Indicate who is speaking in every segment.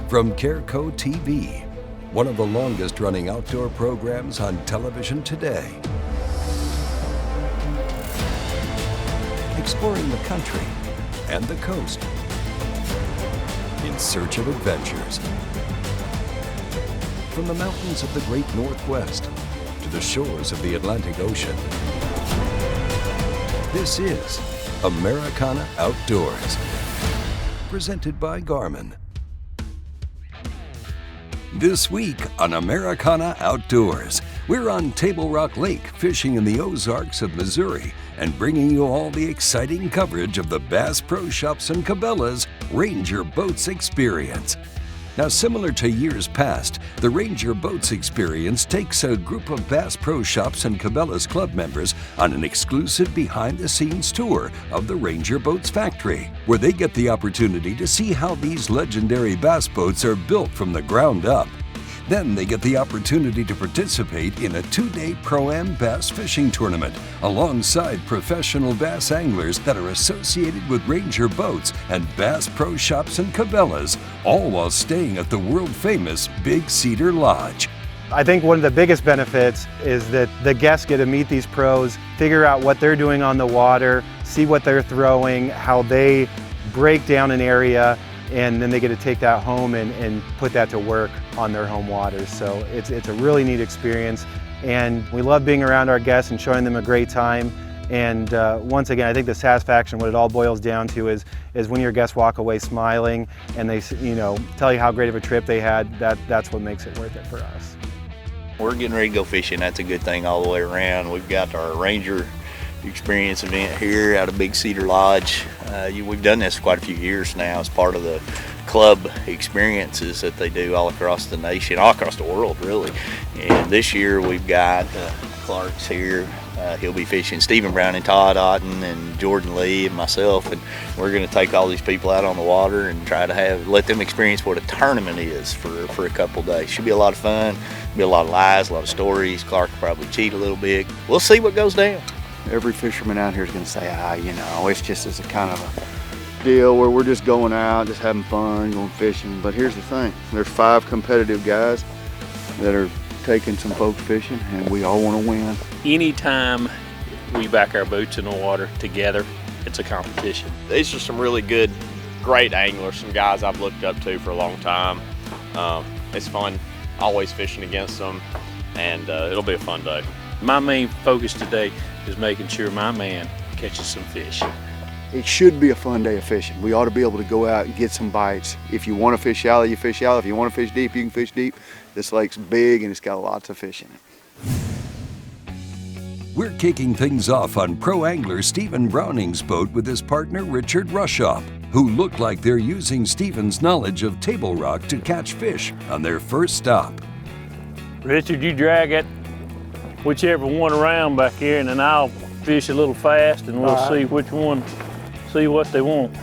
Speaker 1: From Careco TV, one of the longest running outdoor programs on television today. Exploring the country and the coast in search of adventures. From the mountains of the great Northwest to the shores of the Atlantic Ocean. This is Americana Outdoors, presented by Garmin. This week on Americana Outdoors, we're on Table Rock Lake fishing in the Ozarks of Missouri and bringing you all the exciting coverage of the Bass Pro Shops and Cabela's Ranger Boats Experience. Now, similar to years past, the Ranger Boats Experience takes a group of Bass Pro Shops and Cabela's club members on an exclusive behind-the-scenes tour of the Ranger Boats factory, where they get the opportunity to see how these legendary bass boats are built from the ground up. Then they get the opportunity to participate in a 2-day Pro-Am bass fishing tournament alongside professional bass anglers that are associated with Ranger Boats and Bass Pro Shops and Cabela's, all while staying at the world-famous Big Cedar Lodge.
Speaker 2: I think one of the biggest benefits is that the guests get to meet these pros, figure out what they're doing on the water, see what they're throwing, how they break down an area, and then they get to take that home and put that to work on their home waters. So it's a really neat experience, and we love being around our guests and showing them a great time. And once again, I think the satisfaction, what it all boils down to is when your guests walk away smiling and they tell you how great of a trip they had. That's what makes it worth it for us.
Speaker 3: We're getting ready to go fishing. That's a good thing all the way around. We've got our Ranger Experience event here out of Big Cedar Lodge. We've done this for quite a few years now as part of the club experiences that they do all across the nation, all across the world really. And this year we've got Clark's here. He'll be fishing, Stephen Brown and Todd Auten and Jordan Lee and myself, and we're going to take all these people out on the water and try to let them experience what a tournament is for a couple days. Should be a lot of fun, be a lot of lies, a lot of stories. Clark will probably cheat a little bit. We'll see what goes down.
Speaker 4: Every fisherman out here is going to say, it's just as a kind of a deal where we're just going out, just having fun, going fishing. But here's the thing, there's 5 competitive guys that are taking some folks fishing, and we all want to win.
Speaker 5: Anytime we back our boots in the water together, it's a competition.
Speaker 6: These are some really good, great anglers, some guys I've looked up to for a long time. It's fun always fishing against them, and it'll be a fun day.
Speaker 5: My main focus today is making sure my man catches some fish.
Speaker 4: It should be a fun day of fishing. We ought to be able to go out and get some bites. If you want to fish shallow, you fish shallow. If you want to fish deep, you can fish deep. This lake's big and it's got lots of fish in it.
Speaker 1: We're kicking things off on pro angler Stephen Browning's boat with his partner Richard Ruschhaupt, who look like they're using Stephen's knowledge of Table Rock to catch fish on their first stop.
Speaker 5: Richard, you drag it whichever one around back here, and then I'll fish a little fast and we'll see which one, see what they want.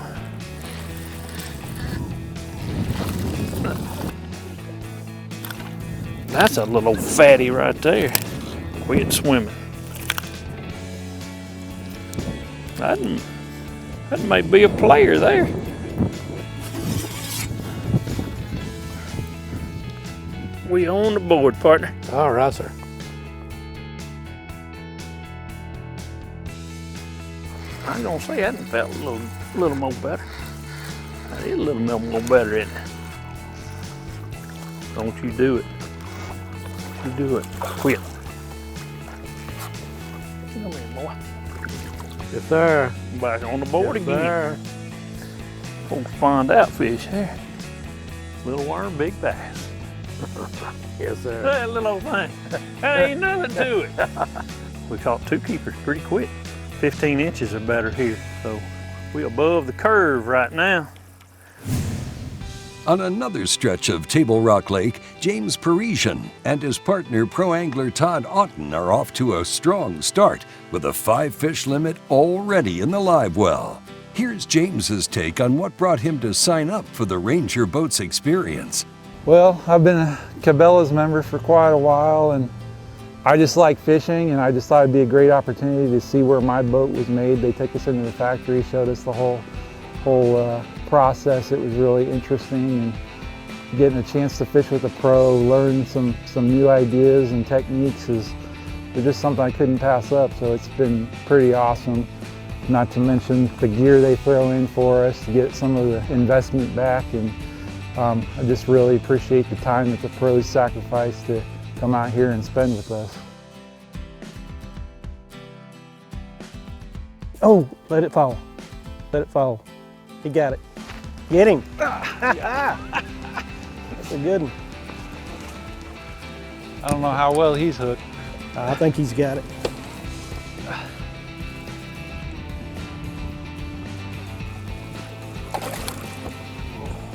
Speaker 5: That's a little fatty right there. Quit swimming. That may be a player there. We on the board, partner.
Speaker 7: All right, sir.
Speaker 5: I'm gonna say that felt a little more better. That is a little more better, isn't it? Don't you do it. You do it. Quit. Come here, boy.
Speaker 7: Yes, sir.
Speaker 5: Back on the board
Speaker 7: Yes,
Speaker 5: again.
Speaker 7: Sir.
Speaker 5: Folks find out fish here. Little worm, big bass.
Speaker 7: Yes, sir.
Speaker 5: That little old thing. There ain't nothing to it. We caught 2 keepers pretty quick. 15 inches or better here, so we're above the curve right now.
Speaker 1: On another stretch of Table Rock Lake, James Parisien and his partner pro angler Todd Auten are off to a strong start with a 5-fish limit already in the live well. Here's James's take on what brought him to sign up for the Ranger Boats Experience.
Speaker 8: Well, I've been a Cabela's member for quite a while, and I just like fishing, and I just thought it'd be a great opportunity to see where my boat was made. They took us into the factory, showed us the whole process. It was really interesting, and getting a chance to fish with a pro, learn some new ideas and techniques is just something I couldn't pass up. So it's been pretty awesome. Not to mention the gear they throw in for us to get some of the investment back. And I just really appreciate the time that the pros sacrifice to come out here and spend with us.
Speaker 9: Oh, let it fall. Let it fall. He got it. Get him. That's a good one.
Speaker 8: I don't know how well he's hooked.
Speaker 9: I think he's got it.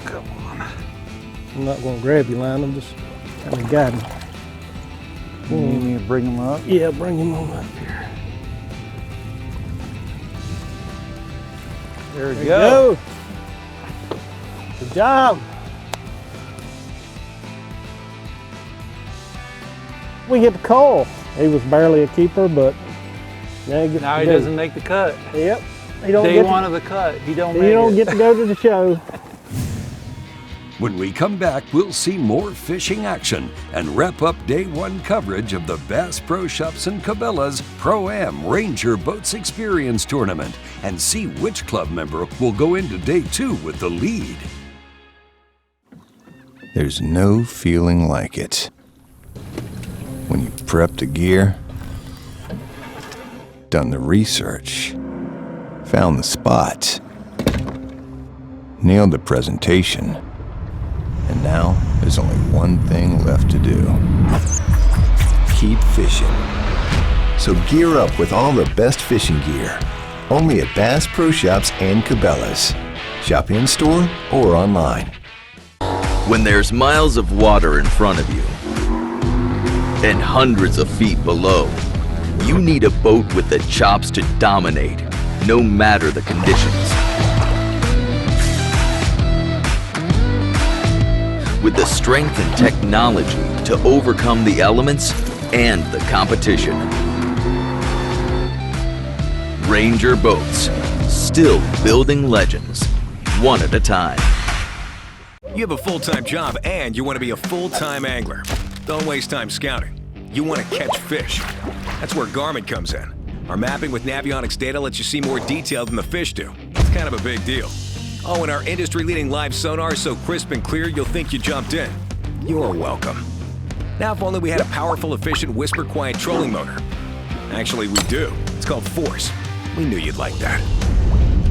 Speaker 8: Come on.
Speaker 9: I'm not going to grab your line. I'm just kind of guiding.
Speaker 8: You need me to bring him up?
Speaker 9: Yeah, bring him on up here.
Speaker 8: There we
Speaker 9: There you
Speaker 8: go.
Speaker 9: go. Good job. We get the call. He was barely a keeper, but now he gets
Speaker 8: Now
Speaker 9: to
Speaker 8: he
Speaker 9: go.
Speaker 8: doesn't make the cut.
Speaker 9: Yep. He don't
Speaker 8: Day
Speaker 9: get
Speaker 8: one
Speaker 9: to,
Speaker 8: of the cut, he don't
Speaker 9: he
Speaker 8: make
Speaker 9: don't
Speaker 8: it.
Speaker 9: get to go to the show.
Speaker 1: When we come back, we'll see more fishing action and wrap up day one coverage of the Bass Pro Shops and Cabela's Pro-Am Ranger Boats Experience Tournament and see which club member will go into day two with the lead.
Speaker 10: There's no feeling like it. When you've prepped the gear, done the research, found the spot, nailed the presentation, and now there's only one thing left to do. Keep fishing. So gear up with all the best fishing gear. Only at Bass Pro Shops and Cabela's. Shop in store or online.
Speaker 11: When there's miles of water in front of you and hundreds of feet below, you need a boat with the chops to dominate, no matter the conditions. With the strength and technology to overcome the elements and the competition. Ranger Boats, still building legends, one at a time.
Speaker 12: You have a full-time job and you want to be a full-time angler. Don't waste time scouting. You want to catch fish. That's where Garmin comes in. Our mapping with Navionics data lets you see more detail than the fish do. It's kind of a big deal. Oh, and our industry-leading live sonar is so crisp and clear you'll think you jumped in. You're welcome. Now if only we had a powerful, efficient, whisper-quiet trolling motor. Actually, we do. It's called Force. We knew you'd like that.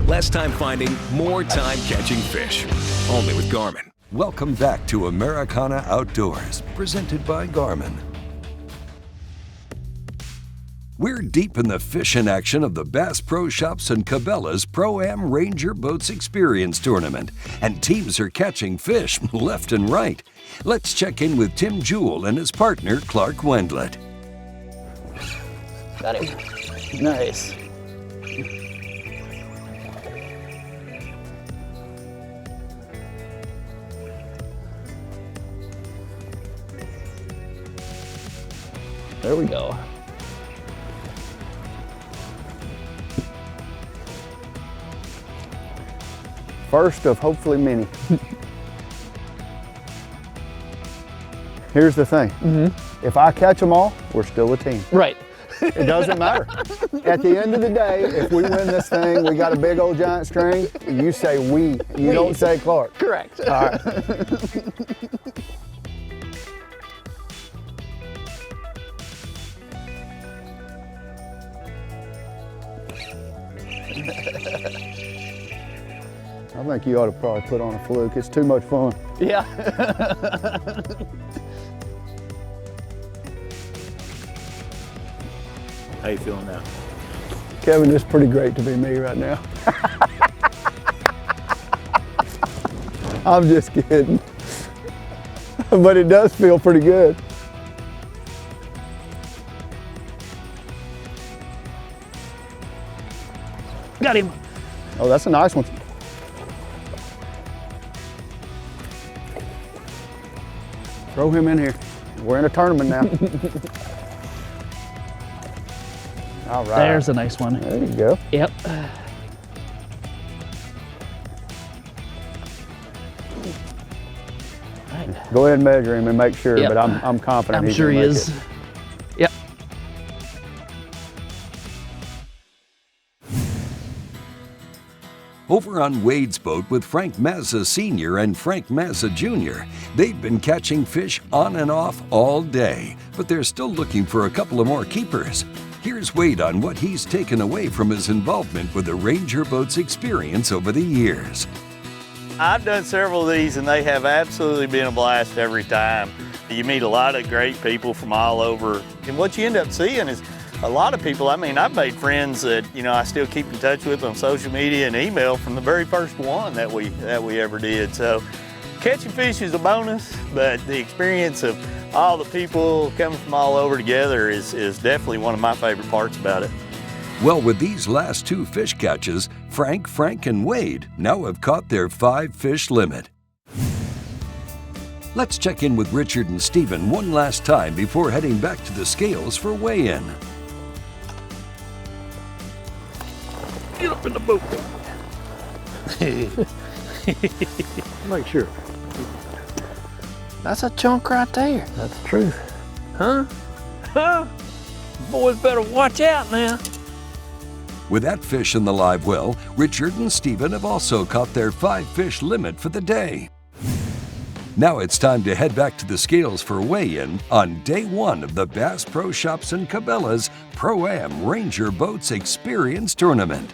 Speaker 12: Less time finding, more time catching fish. Only with Garmin.
Speaker 1: Welcome back to Americana Outdoors, presented by Garmin. We're deep in the fishing action of the Bass Pro Shops and Cabela's Pro-Am Ranger Boats Experience Tournament, and teams are catching fish left and right. Let's check in with Tim Jewell and his partner, Clark Wendlet.
Speaker 13: Got him. Nice. There we go.
Speaker 4: First of hopefully many. Here's the thing. If I catch them all, we're still a team.
Speaker 13: Right.
Speaker 4: It doesn't matter. At the end of the day, if we win this thing, we got a big old giant string, you say we. You don't say Clark.
Speaker 13: Correct.
Speaker 4: All right. I think you ought to probably put on a fluke. It's too much fun.
Speaker 13: Yeah.
Speaker 14: How you feeling now?
Speaker 4: Kevin, it's pretty great to be me right now. I'm just kidding. But it does feel pretty good.
Speaker 9: Got him.
Speaker 4: Oh, that's a nice one. Throw him in here. We're in a tournament now. All right.
Speaker 13: There's a nice one.
Speaker 4: There you go.
Speaker 13: Yep. right.
Speaker 4: Go ahead and measure him and make sure,
Speaker 13: Yep.
Speaker 4: but I'm confident
Speaker 13: I'm
Speaker 4: he's
Speaker 13: sure
Speaker 4: gonna
Speaker 13: he
Speaker 4: make
Speaker 13: is.
Speaker 4: it.
Speaker 13: Yep.
Speaker 1: Over on Wade's boat with Frank Mazza Sr. and Frank Mazza Jr., they've been catching fish on and off all day, but they're still looking for a couple of more keepers. Here's Wade on what he's taken away from his involvement with the Ranger Boats experience over the years.
Speaker 14: I've done several of these and they have absolutely been a blast every time. You meet a lot of great people from all over, and what you end up seeing is a lot of people. I mean, I've made friends that, you know, I still keep in touch with on social media and email from the very first one that we ever did. So catching fish is a bonus, but the experience of all the people coming from all over together is definitely one of my favorite parts about it.
Speaker 1: Well, with these last 2 fish catches, Frank, and Wade now have caught their 5-fish limit. Let's check in with Richard and Stephen one last time before heading back to the scales for weigh-in.
Speaker 5: Get up in the boat.
Speaker 7: Make sure.
Speaker 13: That's a chunk right there.
Speaker 7: That's the truth.
Speaker 5: Huh? Huh? Boys better watch out now.
Speaker 1: With that fish in the live well, Richard and Stephen have also caught their 5-fish limit for the day. Now it's time to head back to the scales for weigh-in on day 1 of the Bass Pro Shops and Cabela's Pro-Am Ranger Boats Experience Tournament.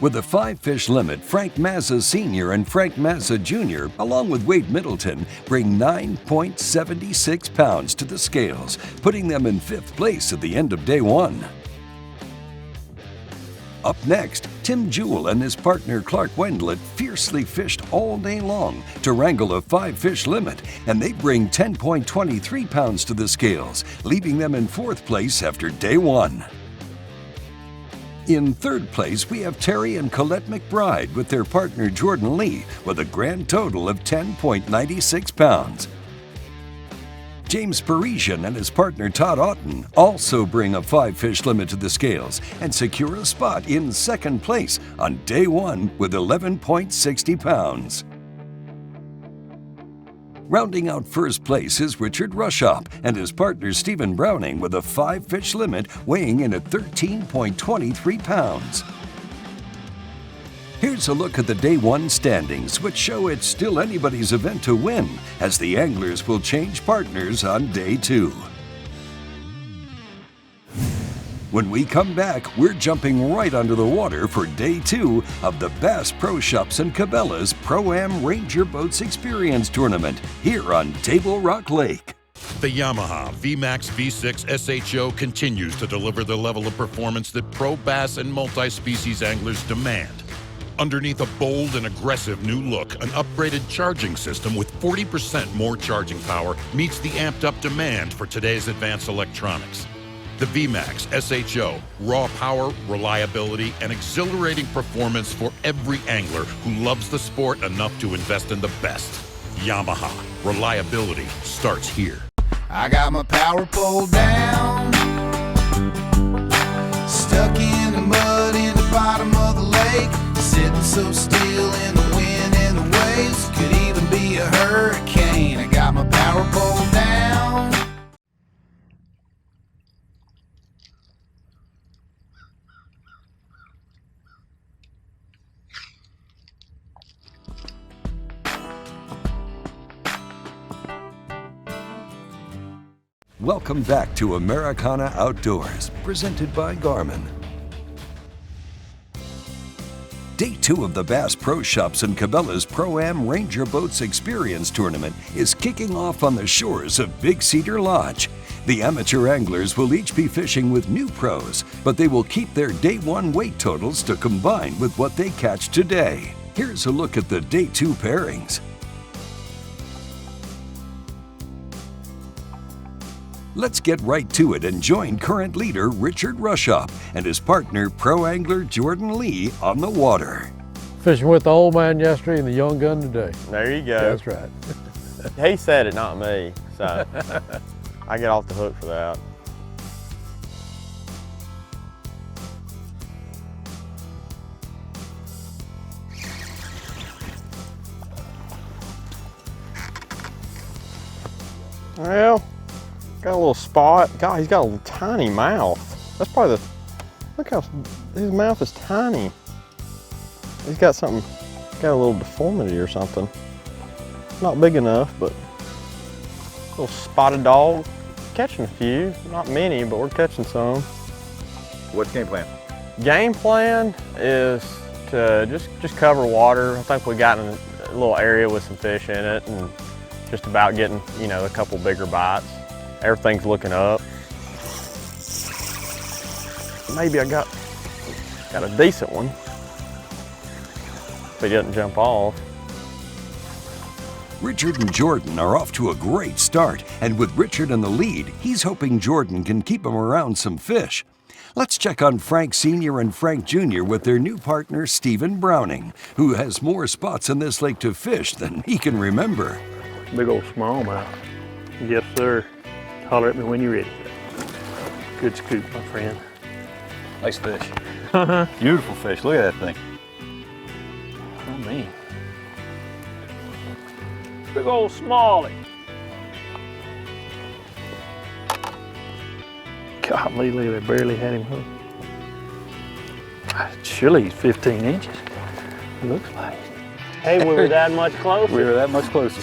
Speaker 1: With a 5-fish limit, Frank Mazza Sr. and Frank Mazza Jr., along with Wade Middleton, bring 9.76 pounds to the scales, putting them in 5th place at the end of day 1. Up next, Tim Jewell and his partner Clark Wendlandt fiercely fished all day long to wrangle a 5-fish limit, and they bring 10.23 pounds to the scales, leaving them in 4th place after day 1. In 3rd place, we have Terry and Colette McBride with their partner Jordan Lee with a grand total of 10.96 pounds. James Parisien and his partner Todd Auten also bring a 5-fish limit to the scales and secure a spot in 2nd place on day 1 with 11.60 pounds. Rounding out 1st place is Richard Ruschhaupt and his partner Stephen Browning with a 5-fish limit weighing in at 13.23 pounds. Here's a look at the day 1 standings, which show it's still anybody's event to win, as the anglers will change partners on day 2. When we come back, we're jumping right under the water for day 2 of the Bass Pro Shops and Cabela's Pro-Am Ranger Boats Experience Tournament here on Table Rock Lake.
Speaker 15: The Yamaha VMAX V6 SHO continues to deliver the level of performance that pro bass and multi-species anglers demand. Underneath a bold and aggressive new look, an upgraded charging system with 40% more charging power meets the amped-up demand for today's advanced electronics. The VMAX SHO, raw power, reliability, and exhilarating performance for every angler who loves the sport enough to invest in the best. Yamaha, reliability starts here.
Speaker 16: I got my power pole down, stuck in the mud in the bottom of the lake, sitting so still in the wind and the waves, could even be a hurricane. I got my power pole down.
Speaker 1: Welcome back to Americana Outdoors, presented by Garmin. Day 2 of the Bass Pro Shops and Cabela's Pro-Am Ranger Boats Experience Tournament is kicking off on the shores of Big Cedar Lodge. The amateur anglers will each be fishing with new pros, but they will keep their day 1 weight totals to combine with what they catch today. Here's a look at the day 2 pairings. Let's get right to it and join current leader Richard Ruschhaupt and his partner pro angler Jordan Lee on the water.
Speaker 7: Fishing with the old man yesterday and the young gun today.
Speaker 6: There you go.
Speaker 7: That's right.
Speaker 6: He said it, not me, so I get off the hook for that.
Speaker 17: Well, got a little spot. God, he's got a little tiny mouth. That's probably the, look how, his mouth is tiny. He's got something, got a little deformity or something. Not big enough, but a little spotted dog. Catching a few, not many, but we're catching some.
Speaker 18: What's the game plan?
Speaker 17: Game plan is to just cover water. I think we got in a little area with some fish in it and just about getting, you know, a couple bigger bites. Everything's looking up. Maybe I got a decent one if he doesn't jump off.
Speaker 1: Richard and Jordan are off to a great start, and with Richard in the lead, he's hoping Jordan can keep him around some fish. Let's check on Frank Sr. and Frank Jr. with their new partner, Stephen Browning, who has more spots in this lake to fish than he can remember.
Speaker 5: Big old smallmouth. Yes, sir. Holler at me when you're ready. Good scoop, my friend.
Speaker 18: Nice fish. Beautiful fish. Look at that thing.
Speaker 5: Oh, man. Big old smallie. Golly, look at that, barely had him hooked. Surely he's 15 inches. Looks like. Hey, we were that much closer.
Speaker 18: We were that much closer.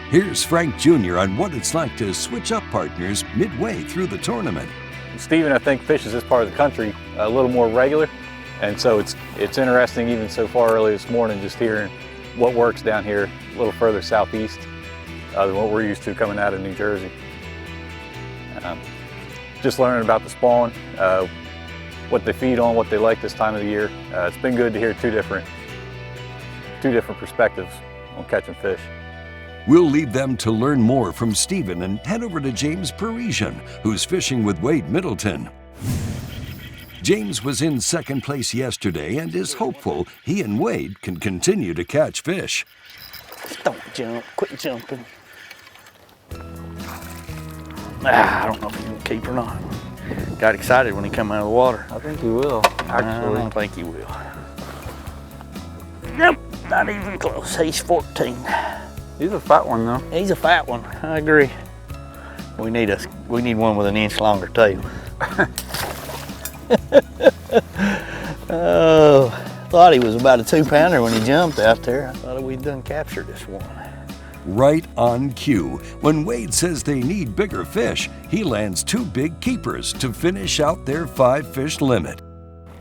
Speaker 1: Here's Frank Jr. on what it's like to switch up partners midway through the tournament.
Speaker 18: Stephen, I think, fishes this part of the country a little more regular, and so it's interesting even so far early this morning just hearing what works down here a little further southeast than what we're used to coming out of New Jersey. Just learning about the spawn, what they feed on, what they like this time of the year. It's been good to hear two different perspectives on catching fish.
Speaker 1: We'll leave them to learn more from Stephen and head over to James Parisien, who's fishing with Wade Middleton. James was in second place yesterday and is hopeful he and Wade can continue to catch fish.
Speaker 14: Don't jump, quit jumping. I don't know if he's gonna keep or not. Got excited when he come out of the water.
Speaker 4: I think he will, actually.
Speaker 14: I don't think he will. Nope, not even close. He's 14.
Speaker 4: He's a fat one, though.
Speaker 14: He's a fat one, I agree. We need one with an inch longer tail. Oh, thought he was about a 2-pounder when he jumped out there. I thought we'd done captured this one.
Speaker 1: Right on cue. When Wade says they need bigger fish, he lands 2 big keepers to finish out their 5-fish limit.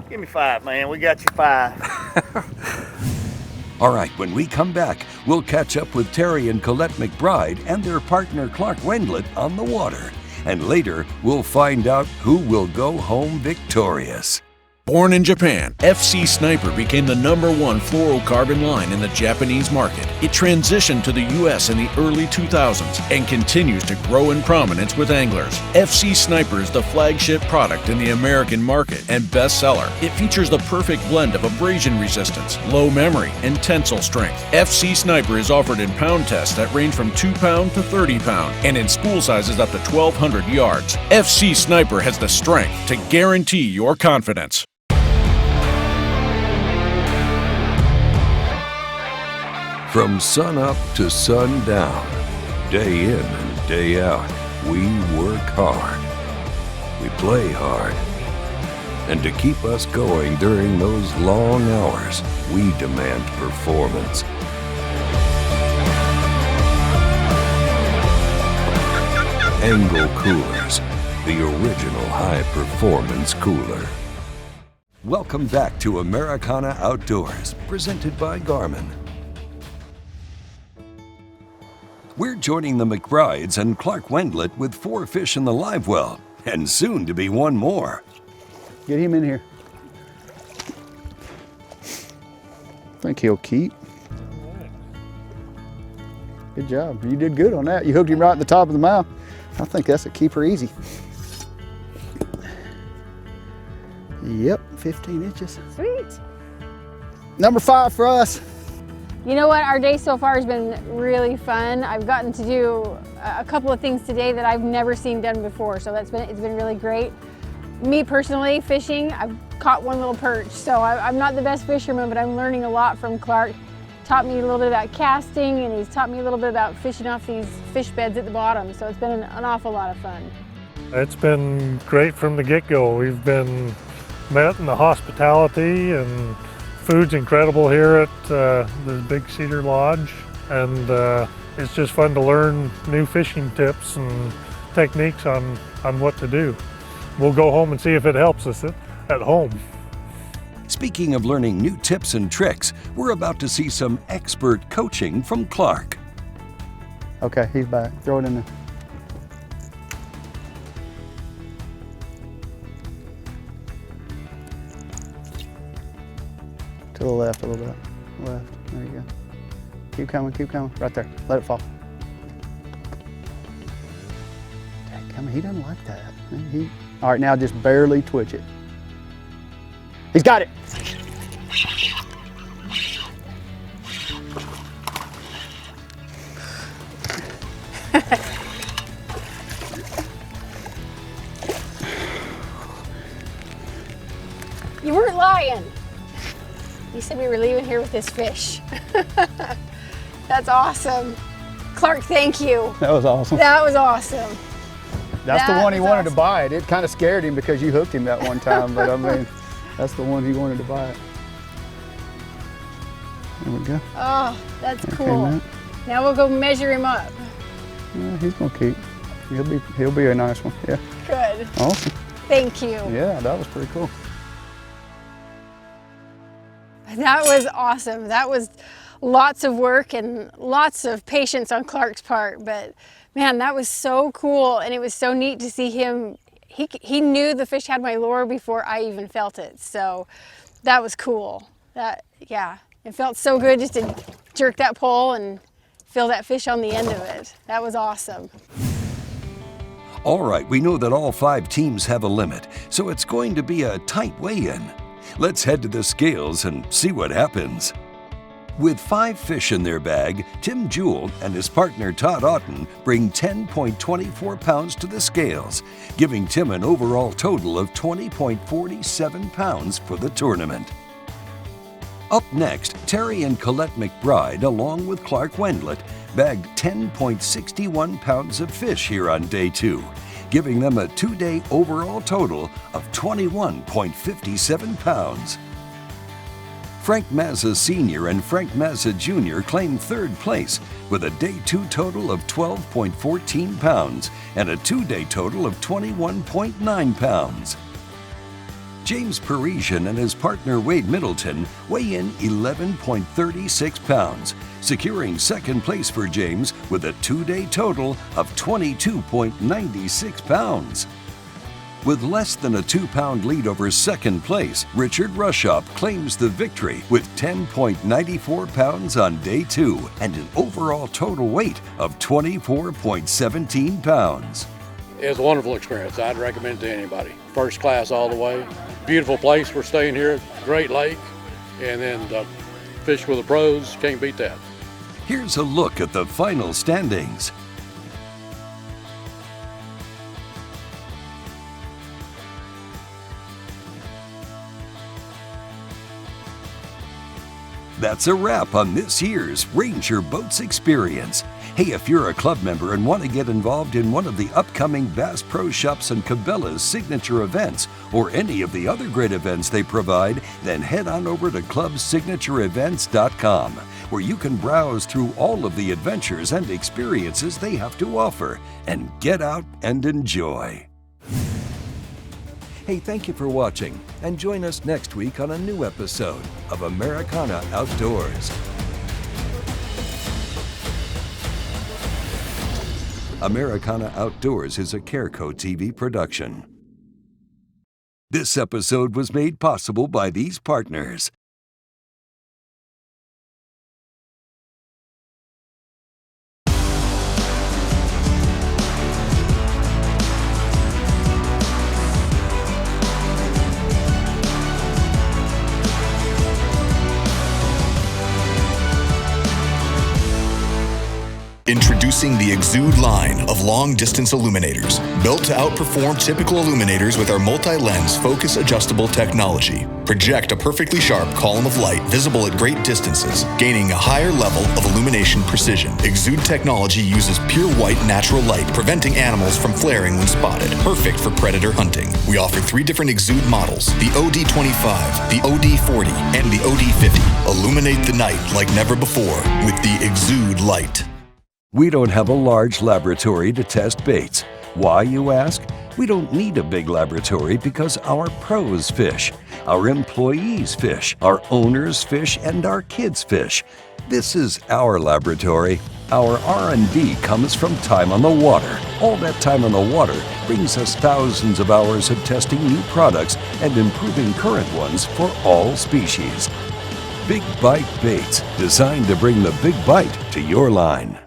Speaker 14: Give me 5, man. We got you 5.
Speaker 1: All right, when we come back, we'll catch up with Terry and Colette McBride and their partner Clark Wendlandt on the water. And later, we'll find out who will go home victorious.
Speaker 19: Born in Japan, FC Sniper became the #1 fluorocarbon line in the Japanese market. It transitioned to the U.S. in the early 2000s and continues to grow in prominence with anglers. FC Sniper is the flagship product in the American market and bestseller. It features the perfect blend of abrasion resistance, low memory, and tensile strength. FC Sniper is offered in pound tests that range from 2 pound to 30 pound and in spool sizes up to 1,200 yards. FC Sniper has the strength to guarantee your confidence.
Speaker 1: From sun up to sundown, day in and day out, we work hard. We play hard. And to keep us going during those long hours, we demand performance. ENGEL Coolers, the original high-performance cooler. Welcome back to Americana Outdoors, presented by Garmin. We're joining the McBrides and Clark Wendlandt with 4 fish in the live well, and soon to be 1 more.
Speaker 4: Get him in here. I think he'll keep. Good job. You did good on that. You hooked him right at the top of the mouth. I think that's a keeper easy. Yep, 15 inches.
Speaker 20: Sweet.
Speaker 4: Number 5 for us.
Speaker 20: You know what, our day so far has been really fun. I've gotten to do a couple of things today that I've never seen done before, so it's been really great. Me personally, fishing, I've caught 1 little perch, so I'm not the best fisherman, but I'm learning a lot from Clark. taught me a little bit about casting, and he's taught me a little bit about fishing off these fish beds at the bottom. So it's been an awful lot of fun.
Speaker 7: It's been great from the get-go. We've been met in the hospitality, and food's incredible here at the Big Cedar Lodge, and it's just fun to learn new fishing tips and techniques on what to do. We'll go home and see if it helps us at home.
Speaker 1: Speaking of learning new tips and tricks, we're about to see some expert coaching from Clark.
Speaker 4: Okay, he's back. Throw it in there. To the left a little bit. Left. There you go. Keep coming, keep coming. Right there. Let it fall. Dadgummit, he doesn't like that. All right, now just barely twitch it. He's got it.
Speaker 20: You weren't lying. You said we were leaving here with this fish. That's awesome. Clark, thank you.
Speaker 4: That was awesome.
Speaker 20: That was awesome.
Speaker 4: That's the one he wanted to buy it. It kind of scared him because you hooked him that one time, but I mean, that's the one he wanted to buy it. There we go.
Speaker 20: Oh, that's
Speaker 4: Okay,
Speaker 20: cool.
Speaker 4: Matt.
Speaker 20: Now we'll go measure him up.
Speaker 4: Yeah, he's gonna keep. He'll be a nice one. Yeah.
Speaker 20: Good.
Speaker 4: Awesome.
Speaker 20: Thank you.
Speaker 4: Yeah, that was pretty cool.
Speaker 20: That was awesome. That was lots of work and lots of patience on Clark's part, but man, that was so cool, and it was so neat to see him. He knew the fish had my lure before I even felt it, so that was cool. Yeah, it felt so good just to jerk that pole and feel that fish on the end of it. That was awesome.
Speaker 1: All right, we know that all 5 teams have a limit, so it's going to be a tight weigh-in. Let's head to the scales and see what happens. With 5 fish in their bag, Tim Jewell and his partner Todd Auten bring 10.24 pounds to the scales, giving Tim an overall total of 20.47 pounds for the tournament. Up next, Terry and Colette McBride, along with Clark Wendlet, bagged 10.61 pounds of fish here on day 2, giving them a 2-day overall total of 21.57 pounds. Frank Mazza Sr. and Frank Mazza Jr. claimed 3rd place with a day 2 total of 12.14 pounds and a 2-day total of 21.9 pounds. James Parisien and his partner Wade Middleton weigh in 11.36 pounds, securing 2nd place for James with a 2-day total of 22.96 pounds. With less than a 2-pound lead over 2nd place, Richard Ruschhaupt claims the victory with 10.94 pounds on day 2 and an overall total weight of 24.17 pounds.
Speaker 7: It was a wonderful experience. I'd recommend it to anybody. First class all the way. Beautiful place. We're staying here, great lake, and then fish with the pros. Can't beat that.
Speaker 1: Here's a look at the final standings. That's a wrap on this year's Ranger Boats Experience. Hey, if you're a club member and want to get involved in one of the upcoming Bass Pro Shops and Cabela's signature events, or any of the other great events they provide, then head on over to clubsignatureevents.com, where you can browse through all of the adventures and experiences they have to offer, and get out and enjoy. Hey, thank you for watching, and join us next week on a new episode of Americana Outdoors. Americana Outdoors is a Careco TV production. This episode was made possible by these partners.
Speaker 21: Introducing the Exude line of long-distance illuminators, built to outperform typical illuminators with our multi-lens focus adjustable technology. Project a perfectly sharp column of light visible at great distances, gaining a higher level of illumination precision. Exude technology uses pure white natural light, preventing animals from flaring when spotted. Perfect for predator hunting. We offer 3 different Exude models, the OD25, the OD40, and the OD50. Illuminate the night like never before with the Exude light.
Speaker 1: We don't have a large laboratory to test baits. Why, you ask? We don't need a big laboratory because our pros fish, our employees fish, our owners fish, and our kids fish. This is our laboratory. Our R&D comes from time on the water. All that time on the water brings us thousands of hours of testing new products and improving current ones for all species. Big Bite Baits, designed to bring the big bite to your line.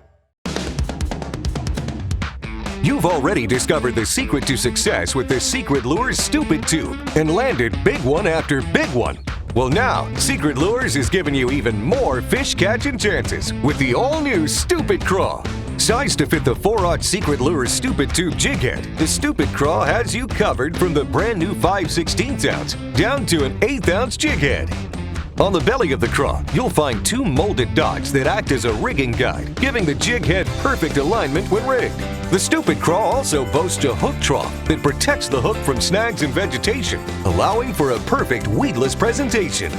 Speaker 12: You've already discovered the secret to success with the Secret Lures Stupid Tube and landed big one after big one. Well, now, Secret Lures is giving you even more fish catching chances with the all-new Stupid Craw. Sized to fit the 4/0 Secret Lures Stupid Tube jig head, the Stupid Craw has you covered from the brand new 5/16 ounce down to an 1/8 ounce jig head. On the belly of the craw, you'll find 2 molded dots that act as a rigging guide, giving the jig head perfect alignment when rigged. The Stupid Craw also boasts a hook trough that protects the hook from snags and vegetation, allowing for a perfect weedless presentation.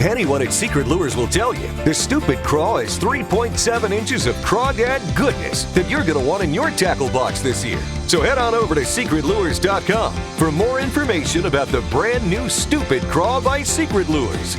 Speaker 12: Anyone at Secret Lures will tell you the Stupid Craw is 3.7 inches of crawdad goodness that you're going to want in your tackle box this year. So head on over to secretlures.com for more information about the brand new Stupid Craw by Secret Lures.